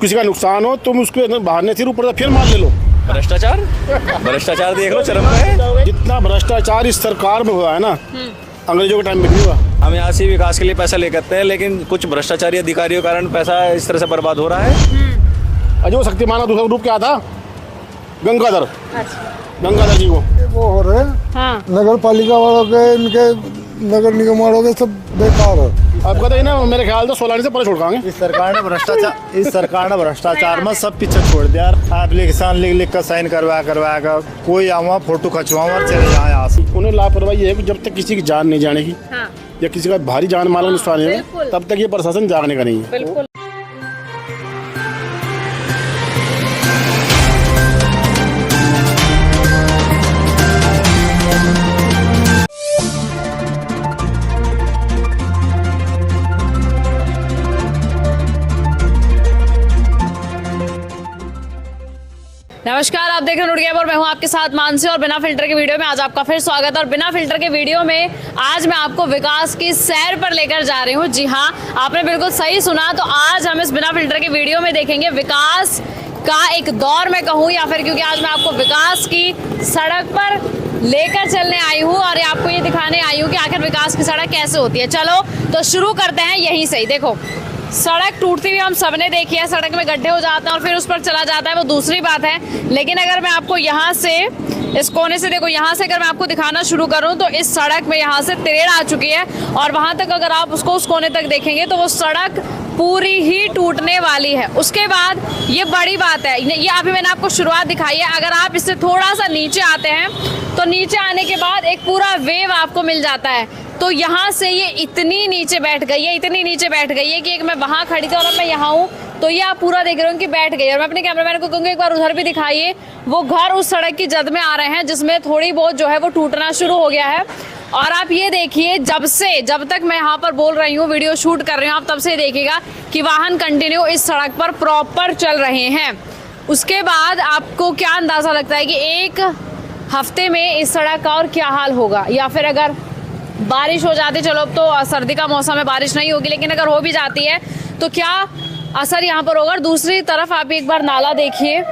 किसी का नुकसान हो तुम उसको बहाने से ऊपर से फिर मार ले लो। भ्रष्टाचार भ्रष्टाचार देख लो चरम पे है। जितना भ्रष्टाचार इस सरकार में हुआ है ना, अंग्रेजों के टाइम में नहीं हुआ। हम यहाँ से विकास के लिए पैसा ले करते हैं, लेकिन कुछ भ्रष्टाचारी अधिकारियों के कारण पैसा इस तरह से बर्बाद हो रहा है। अजो शक्तिमान का दूसरा ग्रुप क्या था, गंगाधर। गंगाधर जी वो हो रहे हैं। हाँ। नगर पालिका वालों के, इनके नगर निगम वालों के सब बेकार है। अब कहते हैं ना, मेरे ख्याल से 16 से पहले छुड़काएंगे। इस सरकार ने भ्रष्टाचार में सब पीछे छोड़ दिया। एप्लीकेशन लिख कर साइन करवा कर कोई आवा फोटो खचवा और चले जाए यहाँ से। उन्हें लापरवाही है कि जब तक किसी की जान नहीं जानेगी, हाँ। या किसी का भारी जान माल का नुकसान है, तब तक ये प्रशासन जागने का नहीं है। बिल्कुल। नमस्कार, आप देख रहे हैं नुडगैब और मैं हूं आपके साथ मानसी। और बिना फिल्टर के वीडियो में आज आपका फिर स्वागत है। और बिना फिल्टर के वीडियो में आज मैं आपको विकास की सैर पर लेकर जा रही हूं। जी हां, आपने बिल्कुल सही सुना। तो आज हम इस बिना फिल्टर के वीडियो में देखेंगे विकास का एक दौर में कहूँ, या फिर क्योंकि आज मैं आपको विकास की सड़क पर लेकर चलने आई हूँ और आपको ये दिखाने आई हूँ कि आखिर विकास की सड़क कैसे होती है। चलो तो शुरू करते हैं यहीं से ही। देखो, सड़क टूटती हुई हम सबने देखी है, सड़क में गड्ढे हो जाते हैं और फिर उस पर चला जाता है, वो दूसरी बात है। लेकिन अगर मैं आपको यहाँ से इस कोने से, देखो यहाँ से अगर मैं आपको दिखाना शुरू करूँ तो इस सड़क में यहाँ से टेढ़ आ चुकी है और वहाँ तक अगर आप उसको उस कोने तक देखेंगे तो वो सड़क पूरी ही टूटने वाली है। उसके बाद ये बड़ी बात है, ये अभी मैंने आपको शुरुआत दिखाई है। अगर आप इससे थोड़ा सा नीचे आते हैं तो नीचे आने के बाद एक पूरा वेव आपको मिल जाता है। तो यहाँ से ये इतनी नीचे बैठ गई है, इतनी नीचे बैठ गई है कि एक मैं वहाँ खड़ी थी और अब मैं यहाँ हूँ, तो ये आप पूरा देख रहे हो कि बैठ गई। और मैं अपने कैमरामैन को कहूँगी एक बार उधर भी दिखाइए। वो घर उस सड़क की जद में आ रहे हैं जिसमें थोड़ी बहुत जो है वो टूटना शुरू हो गया है। और आप ये देखिए, जब तक मैं यहाँ पर बोल रही हूँ, वीडियो शूट कर रही हूँ, आप तब से देखिएगा कि वाहन कंटिन्यू इस सड़क पर प्रॉपर चल रहे हैं। उसके बाद आपको क्या अंदाज़ा लगता है कि एक हफ्ते में इस सड़क का और क्या हाल होगा, या फिर अगर बारिश हो जाती, चलो अब तो सर्दी का मौसम है, बारिश नहीं होगी, लेकिन अगर हो भी जाती है तो क्या असर यहाँ पर होगा। दूसरी तरफ आप एक बार नाला देखिए,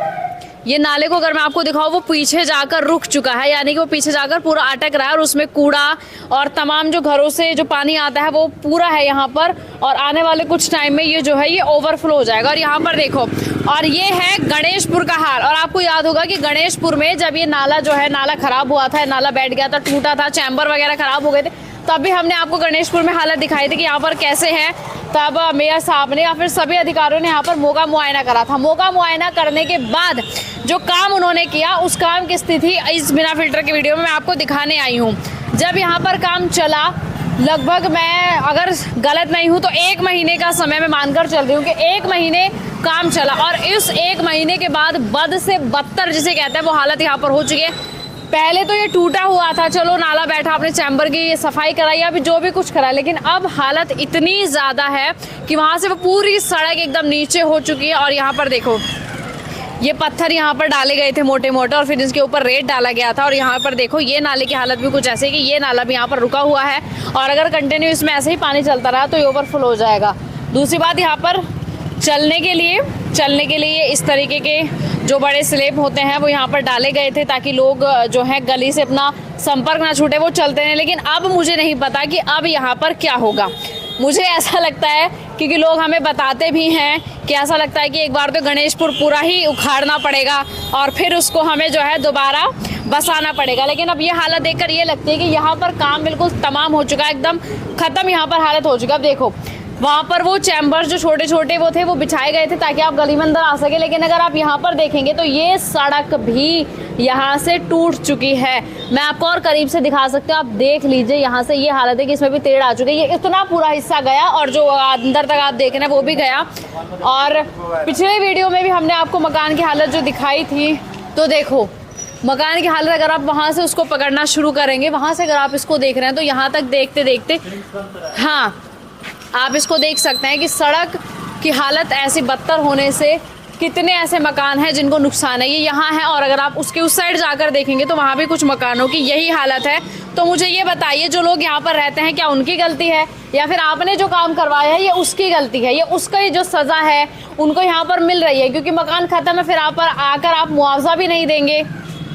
ये नाले को अगर मैं आपको दिखाऊं वो पीछे जाकर रुक चुका है, यानी कि वो पीछे जाकर पूरा अटक रहा है और उसमें कूड़ा और तमाम जो घरों से जो पानी आता है वो पूरा है यहाँ पर। और आने वाले कुछ टाइम में ये जो है ये ओवरफ्लो हो जाएगा। और यहाँ पर देखो, और ये है गणेशपुर का हाल। और आपको याद होगा कि गणेशपुर में जब ये नाला जो है, नाला खराब हुआ था, नाला बैठ गया था, टूटा था, चैम्बर वगैरह खराब हो गए थे, तब भी हमने आपको गणेशपुर में हालत दिखाई थी कि यहाँ पर कैसे है। तब मेयर साहब ने या फिर सभी अधिकारियों ने यहाँ पर मौका मुआयना करा था। मौका मुआयना करने के बाद जो काम उन्होंने किया, उस काम की स्थिति इस बिना फिल्टर के वीडियो में मैं आपको दिखाने आई हूँ। जब यहाँ पर काम चला, लगभग मैं अगर गलत नहीं हूँ तो 1 महीने का समय मैं मानकर चल रही हूँ कि 1 महीने काम चला। और इस 1 महीने के बाद बद से बदतर जिसे कहते हैं वो हालत यहाँ पर हो चुकी है। पहले तो ये टूटा हुआ था, चलो नाला बैठा, आपने चैम्बर की सफाई कराई, अभी जो भी कुछ करा, लेकिन अब हालत इतनी ज़्यादा है कि वहाँ से वो पूरी सड़क एकदम नीचे हो चुकी है। और यहाँ पर देखो, ये पत्थर यहाँ पर डाले गए थे मोटे मोटे और फिर इसके ऊपर रेत डाला गया था। और यहाँ पर देखो, ये नाले की हालत भी कुछ ऐसे कि ये नाला भी यहाँ पर रुका हुआ है और अगर कंटिन्यू इसमें ऐसे ही पानी चलता रहा तो ये ओवरफ्लो हो जाएगा। दूसरी बात, यहाँ पर चलने के लिए इस तरीके के जो बड़े स्लैब होते हैं वो यहाँ पर डाले गए थे ताकि लोग जो है गली से अपना संपर्क ना छूटे, वो चलते हैं। लेकिन अब मुझे नहीं पता कि अब यहाँ पर क्या होगा। मुझे ऐसा लगता है, क्योंकि लोग हमें बताते भी हैं कि ऐसा लगता है कि एक बार तो गणेशपुर पूरा ही उखाड़ना पड़ेगा और फिर उसको हमें जो है दोबारा बसाना पड़ेगा। लेकिन अब ये हालत देखकर ये लगती है कि यहाँ पर काम बिल्कुल तमाम हो चुका है, एकदम ख़त्म यहाँ पर हालत हो चुका है। अब देखो, वहाँ पर वो चैम्बर जो छोटे छोटे वो थे वो बिछाए गए थे ताकि आप गली में अंदर आ सके, लेकिन अगर आप यहाँ पर देखेंगे तो ये सड़क भी यहाँ से टूट चुकी है। मैं आपको और करीब से दिखा सकती हूँ, आप देख लीजिए, यहाँ से ये हालत है कि इसमें भी टेढ़ आ चुकी है। ये इतना पूरा हिस्सा गया और जो अंदर तक आप देख रहे हैं वो भी गया। और पिछले वीडियो में भी हमने आपको मकान की हालत जो दिखाई थी, तो देखो मकान की हालत अगर आप वहाँ से उसको पकड़ना शुरू करेंगे, वहाँ से अगर आप इसको देख रहे हैं तो यहाँ तक देखते देखते, हाँ, आप इसको देख सकते हैं कि सड़क की हालत ऐसी बदतर होने से कितने ऐसे मकान हैं जिनको नुकसान है। ये यहाँ है और अगर आप उसके उस साइड जाकर देखेंगे तो वहाँ भी कुछ मकानों की यही हालत है। तो मुझे ये बताइए, जो लोग यहाँ पर रहते हैं क्या उनकी गलती है या फिर आपने जो काम करवाया है ये उसकी गलती है? ये उसका जो सज़ा है उनको यहाँ पर मिल रही है क्योंकि मकान ख़त्म है, फिर आप पर आकर आप मुआवजा भी नहीं देंगे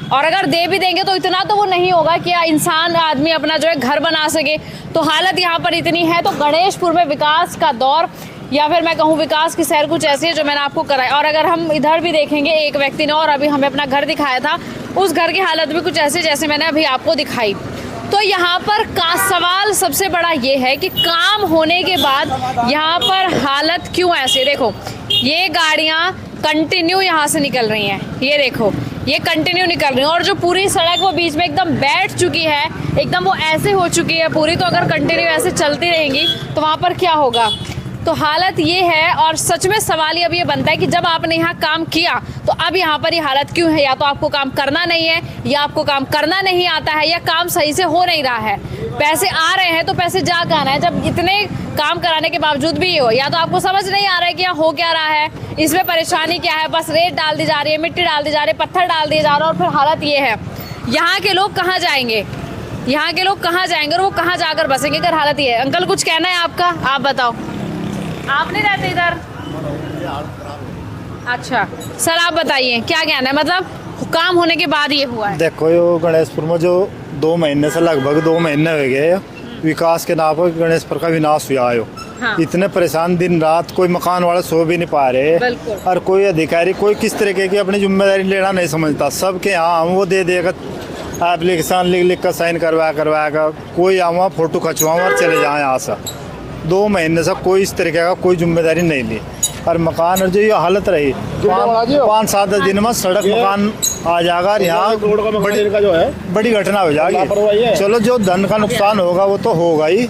और अगर दे भी देंगे तो इतना तो वो नहीं होगा कि इंसान आदमी अपना जो है घर बना सके। तो हालत यहाँ पर इतनी है। तो गणेशपुर में विकास का दौर या फिर मैं कहूँ विकास की सैर कुछ ऐसी है जो मैंने आपको कराई। और अगर हम इधर भी देखेंगे, एक व्यक्ति ने और अभी हमें अपना घर दिखाया था, उस घर की हालत भी कुछ ऐसी जैसे मैंने अभी आपको दिखाई। तो यहाँ पर का सवाल सबसे बड़ा ये है कि काम होने के बाद यहाँ पर हालत क्यों ऐसी? देखो ये गाड़ियाँ कंटिन्यू यहाँ से निकल रही हैं, ये देखो ये कंटिन्यू निकल रही है और जो पूरी सड़क वो बीच में एकदम बैठ चुकी है, एकदम वो ऐसे हो चुकी है पूरी। तो अगर कंटिन्यू ऐसे चलती रहेंगी तो वहाँ पर क्या होगा? तो हालत ये है। और सच में सवाल अब ये बनता है कि जब आपने यहाँ काम किया तो अब यहाँ पर ये हालत क्यों है? या तो आपको काम करना नहीं है या आपको काम करना नहीं आता है या काम सही से हो नहीं रहा है। पैसे आ रहे हैं तो पैसे जा कहाँ रहे हैं जब इतने काम कराने के बावजूद भी ये हो? या तो आपको समझ नहीं आ रहा है कि यहाँ हो क्या रहा है, इसमें परेशानी क्या है। बस रेत डाल दी जा रही है, मिट्टी डाल दी जा रही है, पत्थर डाल दिए जा रहे हैं और फिर हालत ये है। यहाँ के लोग कहाँ जाएंगे? यहाँ के लोग कहाँ जाएंगे और वो कहाँ जाकर बसेंगे अगर हालत ये है? अंकल कुछ कहना है आपका? आप बताओ। आप नहीं रहते इधर? अच्छा सर आप बताइए क्या कहना है, मतलब काम होने के बाद ये हुआ है? देखो यो गणेशपुर में जो 2 महीने से लगभग 2 महीने हो गए विकास के नाम पर गणेशपुर का विनाश हुआ है। हाँ। इतने परेशान, दिन रात कोई मकान वाले सो भी नहीं पा रहे और कोई अधिकारी कोई किस तरीके की अपनी जिम्मेदारी लेना नहीं समझता। सबके यहाँ हम वो दे देगा एप्लीकेशन लिख कर साइन करवा कर कोई आवा फोटो खचवाऊँ और चले जाए यहाँ से। 2 महीने से कोई इस तरीके का कोई जिम्मेदारी नहीं ली और मकान और जो ये हालत रही 5-7 दिन में सड़क मकान आ जाएगा और यहाँ बड़ी घटना हो जाएगी। चलो जो धन का नुकसान होगा वो तो होगा ही,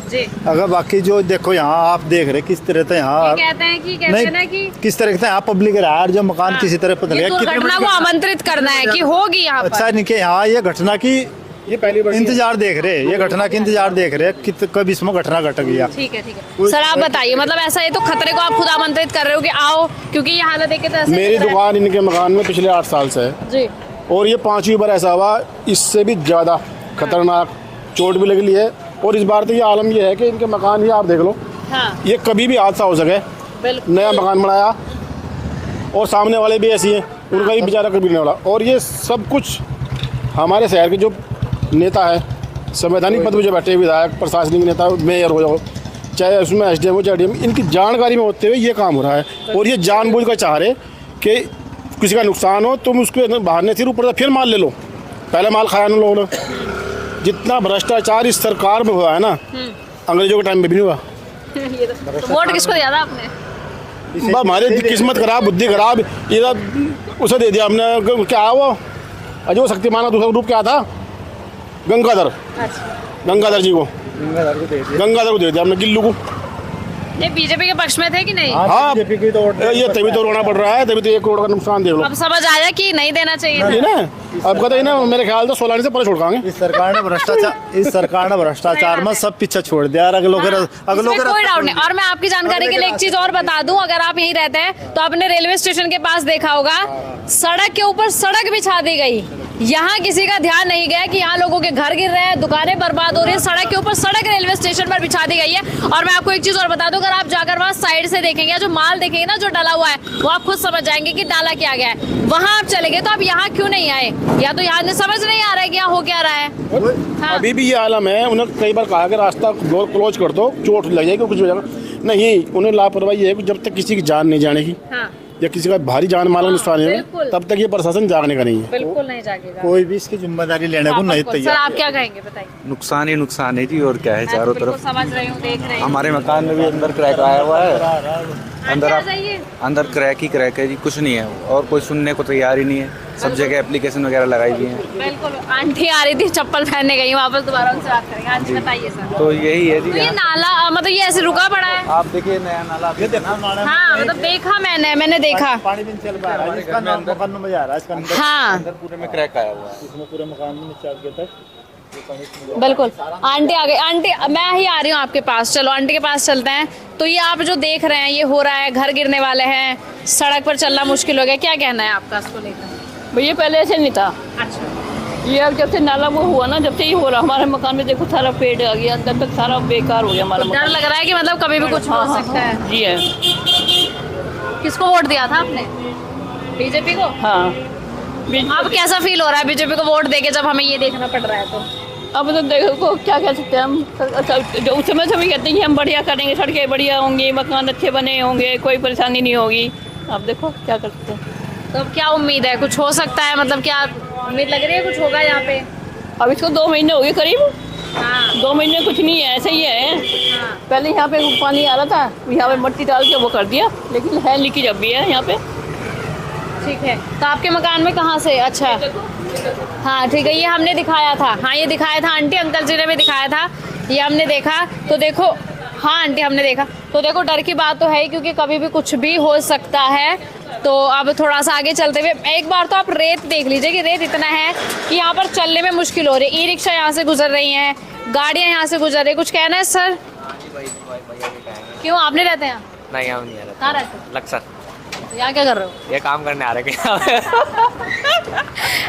अगर बाकी जो देखो यहाँ आप देख रहे किस तरह से यहाँ नहीं किस तरह से यहाँ पब्लिक रहा है जो मकान किसी तरह पता नहीं घटना को आमंत्रित करना है कि होगी यहाँ पर। अच्छा नहीं कि यहाँ ये घटना की ये पहली बार इंतजार देख रहे, ये घटना की इंतजार देख रहे कि कब इसमें घटना घट गया। ठीक है सर आप बताइए, मतलब ऐसा है तो खतरे को आप खुद आमंत्रित कर रहे हो कि आओ क्योंकि ये हालत देखे तो मेरी दुकान इनके मकान में पिछले 8 साल से है जी और ये 5वीं बार ऐसा हुआ, इससे भी ज़्यादा खतरनाक चोट भी लगी है। और इस बार तो ये आलम ये है कि इनके मकान ही आप देख लो। हाँ। ये कभी भी हादसा हो सके, नया मकान बनाया और सामने वाले भी ऐसी हैं, उनका भी बेचारा कभी नहीं वाला। और ये सब कुछ हमारे शहर के जो नेता है, संवैधानिक पद पर जो बैठे विधायक, प्रशासनिक नेता, मेयर हो जाओ, चाहे उसमें SDM हो चाहे DM, इनकी जानकारी में होते हुए ये काम हो रहा है। और ये जानबूझ कर चाह रहे कि किसी का नुकसान हो तुम उसको बहाने से ऊपर फिर माल ले लो, पहले माल खाया उन लोगों ने। जितना भ्रष्टाचार इस सरकार में हुआ है ना, अंग्रेजों के टाइम में भी नहीं हुआ। वोट किसको दिया था आपने? हमारी किस्मत खराब, बुद्धि खराब, इधर उसे दे दिया हमने। क्या वो अजो शक्तिमान, दूसरा रूप क्या था? गंगाधर। गंगाधर जी को, गंगाधर को दे दिया हमने, गिल्लू को। ये बीजेपी के पक्ष में थे कि नहीं? हाँ ये तभी तो रोना पड़ रहा है, तभी तो 1 करोड़ का नुकसान देख लो। अब समझ आया कि नहीं देना चाहिए नहीं ना, अब कहते हैं ना मेरे ख्याल से 16 से परे छोड़ाएंगे। इस सरकार ने भ्रष्टाचार में सब पीछे छोड़ दिया। अगलों कोई डाउट नहीं। और मैं आपकी जानकारी के लिए एक चीज और बता दूं, अगर आप यहीं रहते हैं तो आपने रेलवे स्टेशन के पास देखा होगा, सड़क के ऊपर सड़क बिछा दी गई। यहाँ किसी का ध्यान नहीं गया कि यहाँ लोगों के घर गिर रहे हैं, दुकानें बर्बाद हो रही है, सड़क के ऊपर सड़क रेलवे स्टेशन पर बिछा दी गई है। और मैं आपको एक चीज और बता दूं, अगर आप जाकर वहाँ साइड से देखेंगे, जो माल देखेंगे ना जो डाला हुआ है, वो आप खुद समझ जाएंगे कि डाला क्या गया है। वहाँ आप चले गए तो आप यहाँ क्यों नहीं आए? या तो यहाँ समझ नहीं आ रहा है कि यहाँ हो क्या रहा है। हाँ। अभी भी ये आलम है। उन्हें कई बार कहा कि रास्ता क्लोज कर दो, चोट लग जाएगी, कुछ हो जाएगा। नहीं, उन्हें लापरवाही है कि जब तक किसी की जान नहीं जानेगी या किसी का भारी जान माल का नुकसान है तब तक ये प्रशासन जागने का नहीं है। बिल्कुल नहीं जागेगा, कोई भी इसकी जिम्मेदारी लेने को नहीं तैयार। सर आप क्या कहेंगे बताइए? नुकसान ही नुकसान है जी, और क्या है। चारों तरफ समझ रही हूँ, देख रहे हैं। हमारे मकान में भी अंदर क्रैक आया हुआ है, अंदर क्रैक ही क्रैक है जी, कुछ नहीं है। और कोई सुनने को तैयार ही नहीं है। सब जगह एप्लीकेशन वगैरह लगाई हुई है। बिल्कुल, आंटी आ रही थी चप्पल पहनने गई, वापस दोबारा उनसे बात करेंगे। आंटी बताइए सर। तो यही है जी। तो ये नाला मतलब ये ऐसे रुका पड़ा है? आप देखिए नया नाला, हाँ मतलब देखा मैंने देखा। पानी भी चल रहा है, इसका मकान में जा रहा है, इसका हाँ अंदर पूरे में क्रैक आया हुआ है। इसमें पूरे मकान में 4 गेट तक बिल्कुल। आंटी आ गई। आंटी मैं ही आ रही हूँ आपके पास, चलो आंटी के पास चलते हैं। तो ये आप जो देख रहे हैं ये हो रहा है, घर गिरने वाले हैं, सड़क पर चलना मुश्किल हो गया, क्या कहना है आपका इसको लेकर? भैया पहले ऐसे नहीं था, अच्छा, ये अब जब से नाला वो हुआ ना, जब से ये हो रहा, हमारे मकान में देखो सारा पेड़ आ गया, अंदर तक सारा बेकार हो गया हमारा डर मकान। लग रहा है कि मतलब कभी भी कुछ हो सकता है। जी है। किसको वोट दिया था आपने? बीजेपी को? हाँ, अब कैसा फील हो रहा है बीजेपी को वोट देके जब हमें ये देखना पड़ रहा है तो? अब तो देखो क्या कह सकते हैं हम, जो उस समय से भी कहते हैं कि हम बढ़िया करेंगे, सड़कें बढ़िया होंगी, मकान अच्छे बने होंगे, कोई परेशानी नहीं होगी। अब देखो क्या कर सकते हैं। तो अब क्या उम्मीद है, कुछ हो सकता है? मतलब क्या उम्मीद लग रही है कुछ होगा यहाँ पे? अब इसको 2 महीने हो गए करीब, हाँ 2 महीने कुछ नहीं है, ऐसे ही है। हाँ, पहले यहाँ पे पानी आ रहा था, यहाँ पे मिट्टी डाल के वो कर दिया, लेकिन है लीकेज अब भी है यहाँ पे। ठीक है। तो आपके मकान में कहाँ से? अच्छा, हाँ ठीक है, ये हमने दिखाया था। हाँ ये दिखाया था आंटी, अंकल जी ने भी दिखाया था, ये हमने देखा। तो देखो, हाँ आंटी हमने देखा। तो देखो डर की बात तो है ही, क्योंकि कभी भी कुछ भी हो सकता है। तो अब थोड़ा सा आगे चलते हुए एक बार तो आप रेत देख लीजिए कि रेत इतना है कि यहाँ पर चलने में मुश्किल हो रही है। ई रिक्शा यहाँ से गुजर रही हैं, गाड़ियाँ यहाँ से गुजर रही। कुछ कहना है सर? क्यों, आप नहीं रहते यहाँ? नहीं हम नहीं आ रहे, कहाँ रहते हो? लक्सर तो यहाँ क्या कर रहे हो? ये काम करने आ रहे हैं।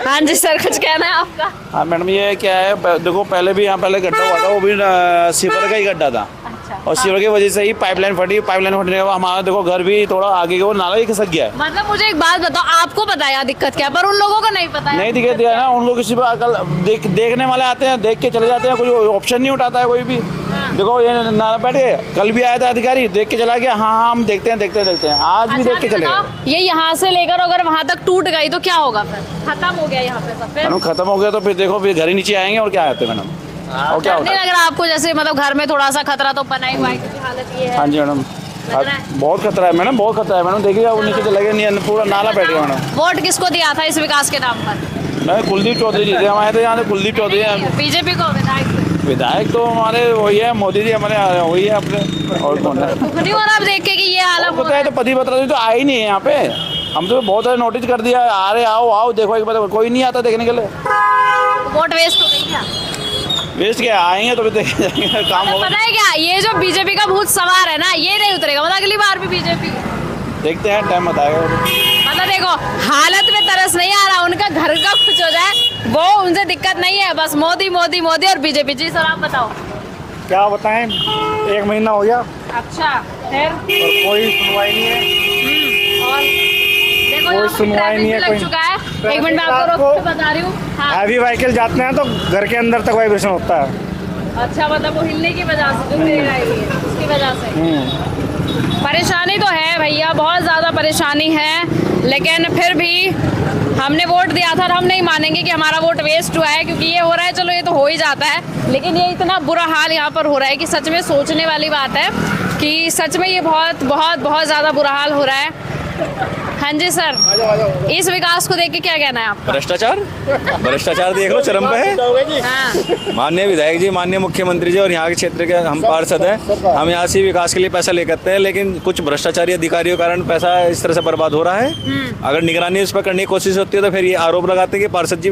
हाँ जी सर, कुछ कहना है आपका? हाँ मैडम, ये क्या है, देखो पहले भी यहाँ पहले गड्ढा हुआ था, वो भी सीवर का ही गड्ढा था। अच्छा, और सीवर की वजह से ही पाइपलाइन फटी, पाइपलाइन फटने के बाद हमारा देखो घर भी थोड़ा आगे वो नाला ही खिसक गया है। मतलब मुझे एक बात बताओ, आपको पता है यहाँ दिक्कत क्या है, पर उन लोगों को नहीं पता है? नहीं दिखे दिया ना, उन लोग किसी पर कल देखने वाले आते हैं, देख के चले जाते हैं, कोई ऑप्शन नहीं उठाता है कोई भी। देखो ये नाला बैठ गए, कल भी आया था अधिकारी, देख के चला गया, हाँ हम देखते हैं आज भी देख के चले गए। ये यहाँ से लेकर अगर वहाँ तक टूट गई तो क्या होगा फिर? खत्म हो गया यहाँ पे सब फिर? मैडम खत्म हो गया तो फिर देखो फिर घर ही नीचे आएंगे और क्या आते मैडम, और क्या होता नहीं है। लग रहा आपको जैसे मतलब घर में थोड़ा सा खतरा तो बना ही हुआ है, क्योंकि हालत ये है? हाँ जी मैडम, लग रहा है? बहुत खतरा है मैडम, बहुत खतरा है मैडम। देखिए वो नीचे चले गए, पूरा नाला बैठ गया मैडम। वोट किसको दिया था इस विकास के नाम पर? मैं कुलदीप चौधरी जी थे हमारे, तो यहाँ से कुलदीप चौधरी हैं। बीजेपी को? विधायक तो हमारे वही है, मोदी जी हमारे वही है अपने, और कौन है? दुख नहीं हो रहा आप देख के कि ये हालत हो पता रहा है है? तो पति पत्र तो आए ही नहीं है यहाँ पे, हम तो बहुत सारे नोटिस कर दिया, आ रहे आओ आओ देखो, एक बार कोई नहीं आता देखने के लिए। वोट वेस्ट हो गई क्या? वेस्ट क्या, आएंगे तो फिर देखे जाएंगे काम होगा। पता है क्या, ये जो बीजेपी का भूत सवार है ना, ये नहीं उतरेगा, मतलब अगली बार भी बीजेपी। देखते हैं, टाइम बताएगा। मतलब देखो हालत में तरस नहीं आ रहा, उनका घर का कुछ हो जाए वो उनसे दिक्कत नहीं है, बस मोदी मोदी मोदी और बीजेपी। जी सर आप बताओ। क्या बताएं, 1 महीना हो गया अच्छा, फिर कोई सुनवाई नहीं है। और देखो कोई यहाँ पे सुनवाई ट्रैफिक नहीं है, भी लग कोई- चुका है। एक मिनट मैं आपको रोक के बता रही हूँ। हाँ हैवी व्हीकल जाते हैं तो घर के अंदर तक वाइब्रेशन होता है। अच्छा, मतलब वो हिलने की वजह से जो गिर रही है उसकी वजह से परेशानी तो है भैया, बहुत ज़्यादा परेशानी है। लेकिन फिर भी हमने वोट दिया था और हम नहीं मानेंगे कि हमारा वोट वेस्ट हुआ है, क्योंकि ये हो रहा है, चलो ये तो हो ही जाता है, लेकिन ये इतना बुरा हाल यहाँ पर हो रहा है कि सच में सोचने वाली बात है कि सच में ये बहुत बहुत बहुत ज़्यादा बुरा हाल हो रहा है। हाँ जी सर, इस विकास को देख के क्या कहना है आपका? भ्रष्टाचार देख लो चरम पे है। हाँ माननीय विधायक जी, माननीय मुख्यमंत्री जी और यहाँ के क्षेत्र के हम पार्षद हैं, हम यहाँ से विकास के लिए पैसा ले करते हैं, लेकिन कुछ भ्रष्टाचारी अधिकारियों के कारण पैसा इस तरह से बर्बाद हो रहा है। अगर निगरानी उस पर करने की कोशिश होती है तो फिर ये आरोप लगाते हैं कि पार्षद जी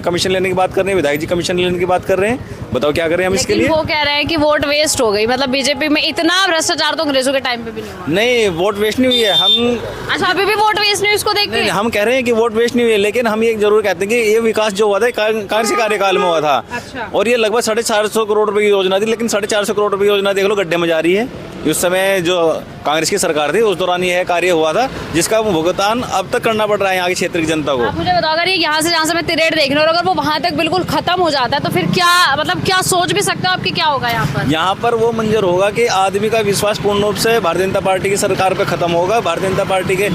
कमीशन लेने की बात कर रहे हैं, विधायक जी कमीशन लेने की बात कर रहे हैं। बताओ क्या करें हम इसके लेकिन लिए? वो कह रहे हैं कि वोट वेस्ट हो गई, मतलब बीजेपी में इतना भ्रष्टाचार तो अंग्रेजों के टाइम पे भी नहीं हुआ। नहीं, वोट वेस्ट नहीं हुई है। हम अच्छा, अभी भी वोट वेस्ट नहीं इसको देख के? नहीं, हम कह रहे हैं कि वोट वेस्ट नहीं हुई है, लेकिन हम ये जरूर कहते हैं कि ये विकास जो हुआ था कांग्रेस कार्यकाल में हुआ था। अच्छा। और ये लगभग 450 करोड़ रुपए की योजना थी, लेकिन 450 करोड़ रुपए की योजना देख लो गड्ढे में जा रही है। उस समय जो कांग्रेस की सरकार थी उस दौरान ये कार्य हुआ था, जिसका भुगतान अब तक करना पड़ रहा है यहाँ की क्षेत्र की जनता को। आप मुझे बताओ, अगर ये यहाँ से जहाँ से मैं तिरेट देख रही हूँ और अगर वो वहाँ तक बिल्कुल खत्म हो जाता है तो फिर क्या, मतलब क्या सोच भी सकते हो आपकी क्या होगा यहाँ पर? यहाँ पर वो मंजर होगा कि आदमी का विश्वास पूर्ण रूप से भारतीय जनता पार्टी की सरकार पर खत्म होगा। भारतीय जनता पार्टी के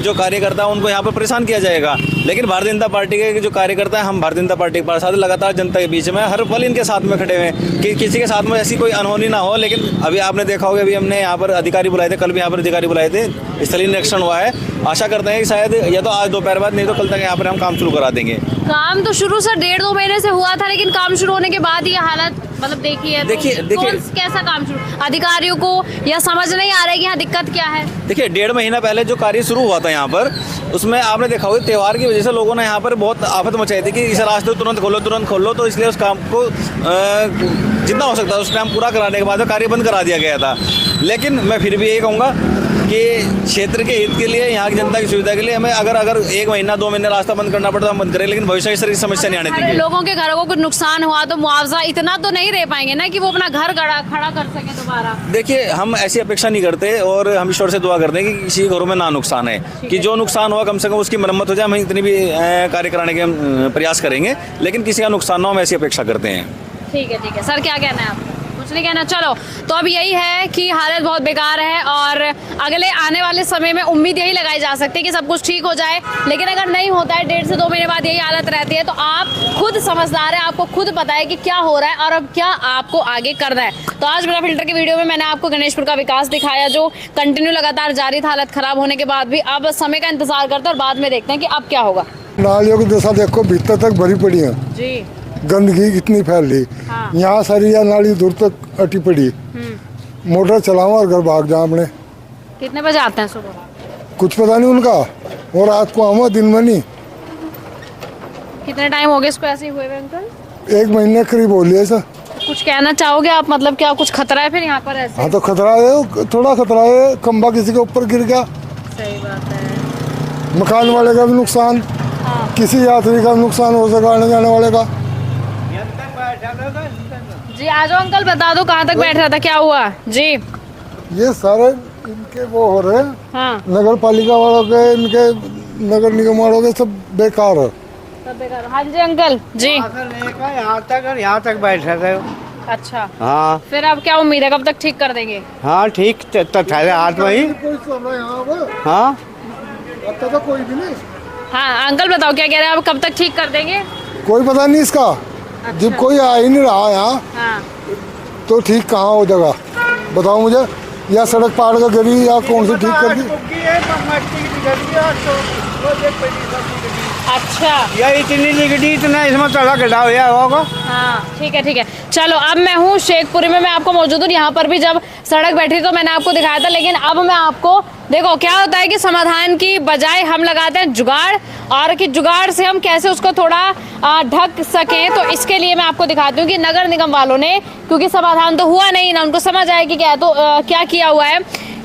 जो कार्यकर्ता उनको यहाँ पर परेशान किया जाएगा, लेकिन भारतीय जनता पार्टी के जो कार्यकर्ता है, हम भारतीय जनता पार्टी के पार्षद लगातार जनता के बीच में हर पल इनके साथ में खड़े हुए हैं कि किसी के साथ में ऐसी कोई अनहोनी ना हो। लेकिन अभी आपने देखा होगा, अभी हमने यहाँ पर अधिकारी बुलाए थे, कल भी यहाँ पर अधिकारी बुलाए थे, स्थलीय निरीक्षण हुआ है। आशा करते हैं कि शायद या तो आज दोपहर बाद, नहीं तो कल तक यहाँ पर हम काम शुरू करा देंगे। काम तो शुरू सर 1.5-2 महीने से हुआ था, लेकिन काम शुरू होने के बाद ये हालत मतलब देखिए देखिए कैसा काम शुरू, अधिकारियों को या समझ नहीं आ रहा है कि यहाँ दिक्कत क्या है। देखिए 1.5 महीना पहले जो कार्य शुरू हुआ था यहाँ पर, उसमें आपने देखा होगा त्योहार की वजह से लोगों ने यहाँ पर बहुत आफत मचाई थी कि इस रास्ते को तुरंत खोलो, तो इसलिए उस काम को जितना हो सकता है उस टाइम पूरा कराने के बाद कार्य बंद करा दिया गया था। लेकिन मैं फिर भी यही कहूँगा कि क्षेत्र के हित के लिए, यहाँ की जनता की सुविधा के लिए हमें अगर 1 महीना 2 महीने रास्ता बंद करना पड़ता तो हम बंद करें, लेकिन भविष्य में इस समस्या नहीं आने देंगे। लोगों के घरों को कुछ नुकसान हुआ तो मुआवजा इतना तो नहीं दे पाएंगे ना कि वो अपना घर खड़ा कर सके दोबारा। देखिए हम ऐसी अपेक्षा नहीं करते और हम ईश्वर से दुआ करते हैं कि किसी घरों में ना नुकसान है, कि जो नुकसान हुआ कम से कम उसकी मरम्मत हो जाए। हम इतनी भी कार्य कराने के प्रयास करेंगे, लेकिन किसी का नुकसान ना हो, हम ऐसी अपेक्षा करते हैं। ठीक है सर, क्या कहना है आपको? कुछ नहीं कहना। चलो, तो अब यही है कि हालत बहुत बेकार है और अगले आने वाले समय में उम्मीद यही लगाई जा सकती है कि सब कुछ ठीक हो जाए, लेकिन अगर नहीं होता है 1.5 से 2 महीने बाद यही हालत रहती है, तो आप खुद समझदार है, आपको खुद पता है कि क्या हो रहा है और अब क्या आपको आगे करना है। तो आज बिना फिल्टर की वीडियो में मैंने आपको गणेशपुर का विकास दिखाया, जो कंटिन्यू लगातार जारी था हालत खराब होने के बाद भी। अब समय का इंतजार करते हैं और बाद में देखते हैं कि अब क्या होगा। नालियों की दशा देखो, भीतर तक भरी पड़ी है जी, गंदगी इतनी फैल रही। हाँ। यहाँ सरिया नाली दूर तक अटी पड़ी। मोटर चलाऊं और घर भाग जाऊं अपने। कितने बजे आते हैं सुबह? कुछ पता नहीं उनका, और रात को आऊँ दिन में नहीं। कितने टाइम हो गए इसको ऐसे ही हुए अंकल? 1 महीने करीब हो लिया सर। कुछ कहना चाहोगे आप, मतलब क्या कुछ खतरा है फिर यहाँ पर ऐसे? हाँ तो खतरा है, थोड़ा खतरा है। खंबा किसी के ऊपर गिर गया, सही बात है। मकान वाले का भी नुकसान, किसी यात्री का भी नुकसान हो सका, आने जाने वाले का। जी आ जाओ अंकल, बता दो कहाँ तक बैठ रहा था, क्या हुआ जी? ये सारे इनके वो हो रहे हैं, हाँ, नगर पालिका वालों के, इनके नगर निगम वालों के, सब बेकार है। सब बेकार। हाँ जी अंकल जी। यहाँ तक बैठ रहे हो। अच्छा, हाँ फिर अब क्या उम्मीद है, कब तक ठीक कर देंगे? हाँ ठीक तो था हाथ में ही। हाँ तो कोई भी नहीं। हाँ अंकल बताओ क्या कह रहे हैं, अब कब तक ठीक कर देंगे? कोई पता नहीं इसका। अच्छा। जब कोई आ ही नहीं रहा यहाँ, हाँ, तो ठीक कहाँ हो जगह बताओ मुझे। या सड़क पार का गली या कौन सी ठीक कर दी? अच्छा, या इतनी निगड़ी, इतना इसमें थोड़ा गड्ढा हुआ होगा। हाँ ठीक है। चलो, अब मैं हूँ शेखपुरी में, मैं आपको मौजूद हूँ। यहाँ पर भी जब सड़क बैठी तो मैंने आपको दिखाया था, लेकिन अब मैं आपको, देखो क्या होता है कि समाधान की बजाय हम लगाते हैं जुगाड़, और कि जुगाड़ से हम कैसे उसको थोड़ा ढक सकें। तो इसके लिए मैं आपको दिखाती हूँ कि नगर निगम वालों ने, क्योंकि समाधान तो हुआ नहीं ना, उनको समझ आए कि क्या, तो क्या किया हुआ है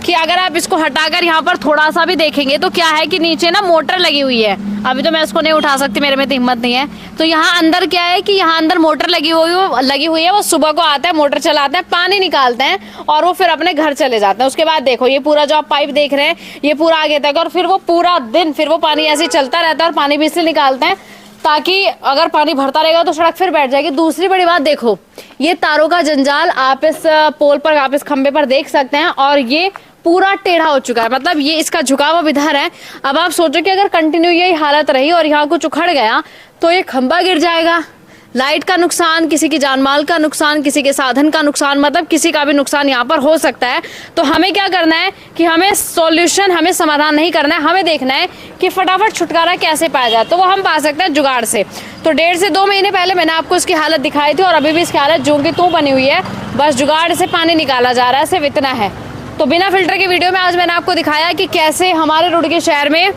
कि अगर आप इसको हटाकर यहाँ पर थोड़ा सा भी देखेंगे तो क्या है कि नीचे ना मोटर लगी हुई है। अभी तो मैं इसको नहीं उठा सकती, मेरे में तो हिम्मत नहीं है। तो यहाँ अंदर क्या है कि यहाँ अंदर मोटर लगी हुई है। वो सुबह को आता है, मोटर चलाते हैं, पानी निकालते हैं और वो फिर अपने घर चले जाते हैं। उसके बाद देखो ये पूरा जो आप पाइप देख रहे हैं, ये पूरा आगे तक, और फिर वो पूरा दिन फिर वो पानी ऐसे चलता रहता है और पानी भी इसलिए निकालते हैं ताकि अगर पानी भरता रहेगा तो सड़क फिर बैठ जाएगी। दूसरी बड़ी बात, देखो ये तारों का जंजाल आप इस पोल पर, आप इस खंबे पर देख सकते हैं, और ये पूरा टेढ़ा हो चुका है, मतलब ये इसका झुकाव अब इधर है। अब आप सोचो कि अगर कंटिन्यू यही हालत रही और यहाँ कुछ उखड़ गया तो ये खंबा गिर जाएगा, लाइट का नुकसान, किसी की जान माल का नुकसान, किसी के साधन का नुकसान, मतलब किसी का भी नुकसान यहाँ पर हो सकता है। तो हमें क्या करना है कि हमें सॉल्यूशन, हमें समाधान नहीं करना है, हमें देखना है कि फटाफट छुटकारा कैसे पाया जाए। तो वो हम पा सकते हैं जुगाड़ से। तो 1.5 से 2 महीने पहले मैंने आपको इसकी हालत दिखाई थी और अभी भी इसकी हालत जो की त्यों बनी हुई है, बस जुगाड़ से पानी निकाला जा रहा है, सिर्फ इतना है। तो बिना फिल्टर के वीडियो में आज मैंने आपको दिखाया कि कैसे हमारे रुड़की शहर में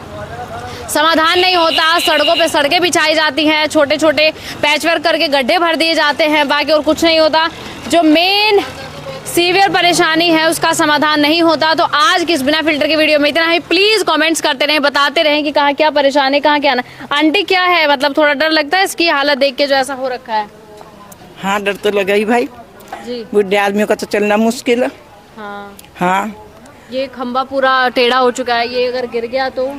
समाधान नहीं होता, सड़कों पे सड़कें बिछाई जाती हैं, छोटे छोटे पैचवर्क करके गड्ढे भर दिए जाते हैं, बाकी और कुछ नहीं होता। जो मेन सीवियर परेशानी है उसका समाधान नहीं होता। तो आज की इस बिना फिल्टर की वीडियो में इतना ही। प्लीज़ कमेंट्स करते रहें, बताते रहें कि कहाँ क्या परेशानी है, कहाँ क्या ना। आंटी क्या है, मतलब थोड़ा डर लगता है इसकी हालत देख के जो ऐसा हो रखा है? हाँ डर तो लगा ही भाई जी, बुढ़े आदमियों का तो चलना मुश्किल है। हाँ हाँ ये खंबा पूरा टेढ़ा हो चुका है, ये अगर गिर गया तो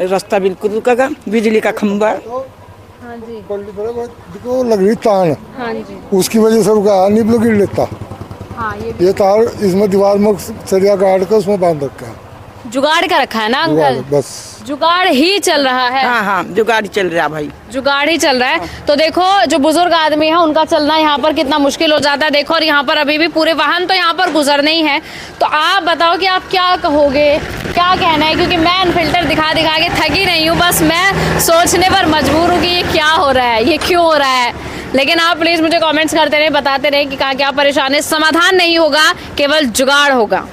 रास्ता बिल्कुल रुकेगा, बिजली का खंबा। हाँ जी, देखो लग रही तार, हाँ जी, उसकी वजह से रुका, नहीं गिर लेता। हाँ ये तार इसमें दीवार में सरिया काट कर उसमें बांध रखा है, जुगाड़ का रखा है ना अंकल? बस जुगाड़ ही चल रहा है। हाँ हाँ जुगाड़ चल रहा भाई, जुगाड़ ही चल रहा है। तो देखो जो बुजुर्ग आदमी है उनका चलना यहाँ पर कितना मुश्किल हो जाता है। देखो, और यहाँ पर अभी भी पूरे वाहन तो यहाँ पर गुजरने ही है। तो आप बताओ कि आप क्या कहोगे, क्या कहना है? क्योंकि मैं अनफिल्टर दिखा के थकी नहीं हूँ, बस मैं सोचने पर मजबूर हूँ कि ये क्या हो रहा है, ये क्यों हो रहा है। लेकिन आप प्लीज मुझे कमेंट्स करते रहे, बताते रहे कि कहाँ क्या परेशानी है। समाधान नहीं होगा, केवल जुगाड़ होगा।